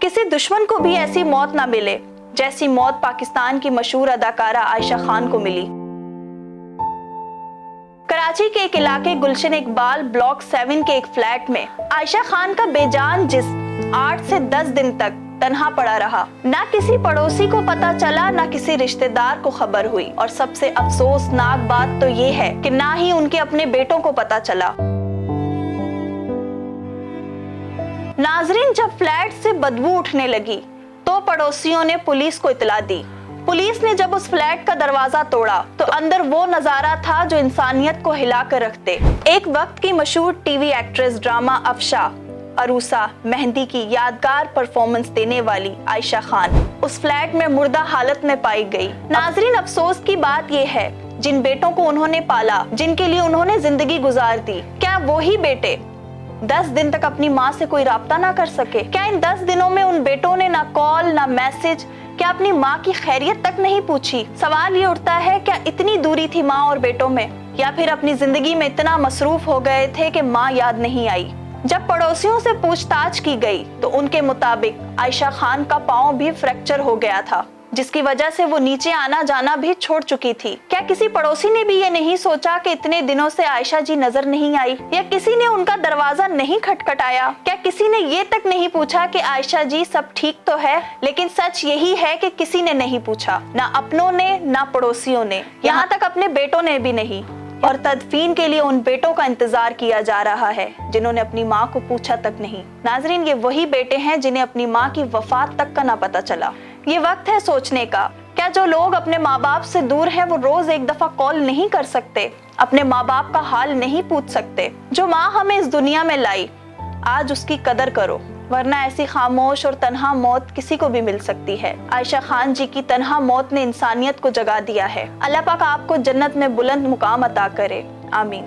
किसी दुश्मन को भी ऐसी मौत ना मिले जैसी मौत पाकिस्तान की मशहूर अदाकारा आयशा खान को मिली। कराची के एक इलाके गुलशन इकबाल ब्लॉक 7 के एक फ्लैट में आयशा खान का बेजान जिस्म 8 से 10 दिन तक तन्हा पड़ा रहा। ना किसी पड़ोसी को पता चला, ना किसी रिश्तेदार को खबर हुई, और सबसे अफसोसनाक बात तो ये है कि ना ही उनके अपने बेटों को पता चला। नाजरीन, जब फ्लैट से बदबू उठने लगी तो पड़ोसियों ने पुलिस को इतला दी। पुलिस ने जब उस फ्लैट का दरवाजा तोड़ा तो अंदर वो नजारा था जो इंसानियत को हिला कर रख दे। एक वक्त की मशहूर TV actress, drama Afsha, Aroosa, mehndi की यादगार परफॉर्मेंस देने वाली आयशा खान उस फ्लैट में मुर्दा हालत में पाई गई। नाजरीन, अफसोस की बात यह है, जिन बेटों को उन्होंने पाला, जिनके लिए उन्होंने जिंदगी गुजार दी, क्या वही बेटे 10 दिन तक अपनी माँ से कोई राब्ता ना कर सके? क्या इन 10 दिनों में उन बेटों ने ना कॉल ना मैसेज, क्या अपनी माँ की खैरियत तक नहीं पूछी? सवाल ये उठता है, क्या इतनी दूरी थी माँ और बेटों में, या फिर अपनी जिंदगी में इतना मसरूफ हो गए थे कि माँ याद नहीं आई? जब पड़ोसियों से पूछताछ की गई तो उनके मुताबिक आयशा खान का पाँव भी फ्रैक्चर हो गया था, जिसकी वजह से वो नीचे आना जाना भी छोड़ चुकी थी। क्या किसी पड़ोसी ने भी ये नहीं सोचा कि इतने दिनों से आयशा जी नजर नहीं आई, या किसी ने उनका दरवाजा नहीं खटखटाया? क्या किसी ने ये तक नहीं पूछा कि आयशा जी सब ठीक तो है? लेकिन सच यही है कि किसी ने नहीं पूछा, ना अपनों ने ना पड़ोसियों ने, यहाँ तक अपने बेटों ने भी नहीं। और तदफीन के लिए उन बेटों का इंतजार किया जा रहा है जिन्होंने अपनी माँ को पूछा तक नहीं। नाजरीन, ये वही बेटे हैं जिन्हें अपनी माँ की वफात तक का ना पता चला। ये वक्त है सोचने का, क्या जो लोग अपने माँ बाप से दूर हैं वो रोज एक दफा कॉल नहीं कर सकते, अपने माँ बाप का हाल नहीं पूछ सकते? जो माँ हमें इस दुनिया में लाई, आज उसकी कदर करो, वरना ऐसी खामोश और तन्हा मौत किसी को भी मिल सकती है। आयशा खान जी की तन्हा मौत ने इंसानियत को जगा दिया है। अल्लाह पाक आपको जन्नत में बुलंद मुकाम अता करे। आमीन।